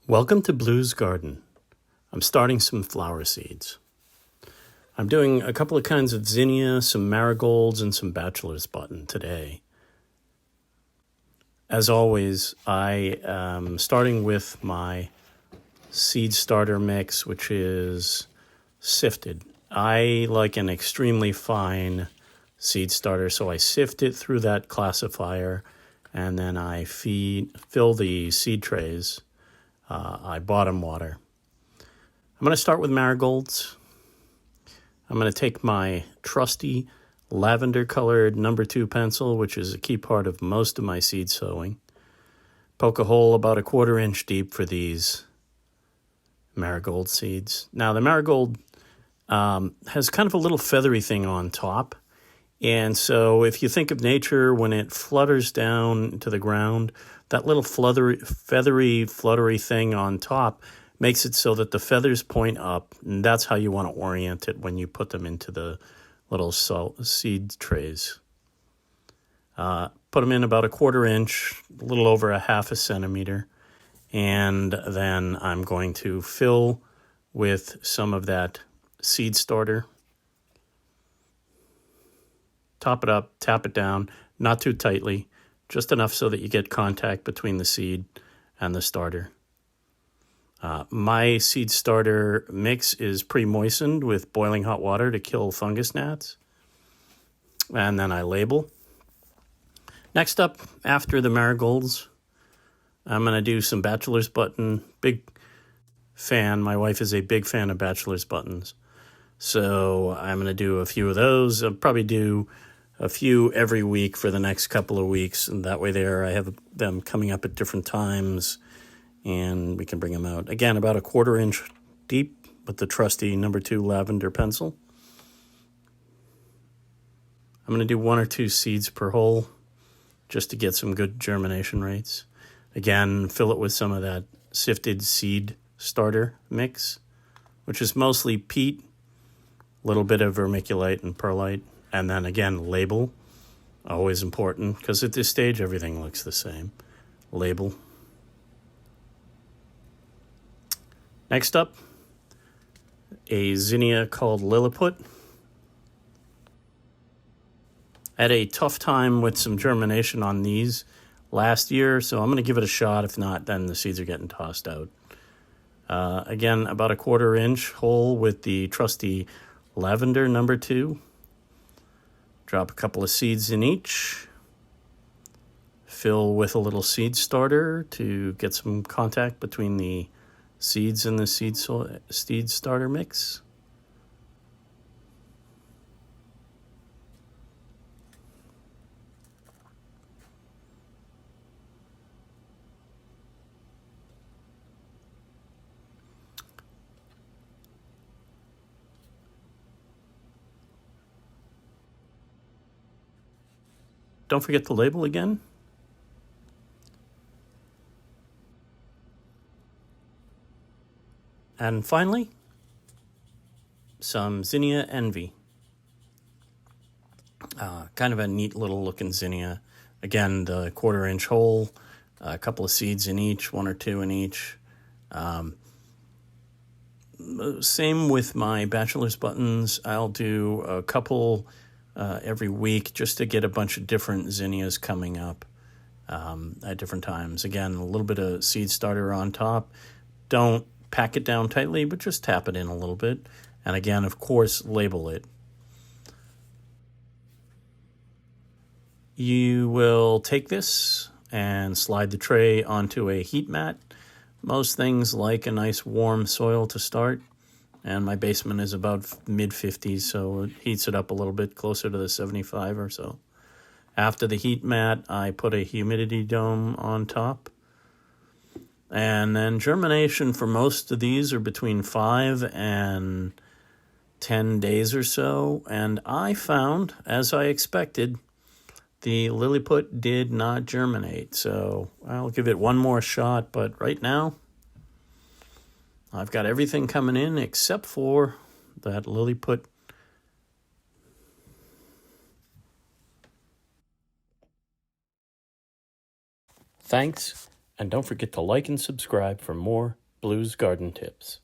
Welcome to Blue's Garden. I'm starting some flower seeds. I'm doing a couple of kinds of zinnia, some marigolds, and some bachelor's button today. As always, I am starting with my seed starter mix, which is sifted. I like an extremely fine seed starter, so I sift it through that classifier, and then I fill the seed trays. I bottom water. I'm going to start with marigolds. I'm going to take my trusty lavender colored number 2 pencil, which is a key part of most of my seed sowing. Poke a hole about 1/4 inch deep for these marigold seeds. Now the marigold has kind of a little feathery thing on top. And so if you think of nature, when it flutters down to the ground, that little feathery, fluttery thing on top makes it so that the feathers point up. And that's how you want to orient it when you put them into the little seed trays. Put them in about 1/4 inch, a little over 1/2 centimeter. And then I'm going to fill with some of that seed starter. Top it up, tap it down, not too tightly, just enough so that you get contact between the seed and the starter. My seed starter mix is pre-moistened with boiling hot water to kill fungus gnats. And then I label. Next up, after the marigolds, I'm going to do some bachelor's button. Big fan. My wife is a big fan of bachelor's buttons. So I'm going to do a few of those. I'll probably do a few every week for the next couple of weeks. And that way I have them coming up at different times and we can bring them out. Again, about 1/4 inch deep with the trusty number 2 lavender pencil. I'm going to do 1 or 2 seeds per hole just to get some good germination rates. Again, fill it with some of that sifted seed starter mix, which is mostly peat, a little bit of vermiculite and perlite, and then again, label, always important, because at this stage, everything looks the same. Label. Next up, a zinnia called Lilliput. I had a tough time with some germination on these last year, so I'm going to give it a shot. If not, then the seeds are getting tossed out. Again, about 1/4 inch hole with the trusty lavender number 2. Drop a couple of seeds in each. Fill with a little seed starter to get some contact between the seeds and the seed starter mix. Don't forget the label again. And finally, some Zinnia Envy. Kind of a neat little looking zinnia. Again, the 1/4 inch hole, a couple of seeds in each, 1 or 2 in each. Same with my bachelor's buttons. I'll do a couple every week just to get a bunch of different zinnias coming up at different times. Again, a little bit of seed starter on top. Don't pack it down tightly, but just tap it in a little bit. And again, of course, label it. You will take this and slide the tray onto a heat mat. Most things like a nice warm soil to start. And my basement is about mid-50s, so it heats it up a little bit closer to the 75 or so. After the heat mat, I put a humidity dome on top. And then germination for most of these are between 5 and 10 days or so. And I found, as I expected, the Lilliput did not germinate. So I'll give it one more shot, but right now, I've got everything coming in except for that Lilliput. Thanks, And don't forget to like and subscribe for more Blues Garden tips.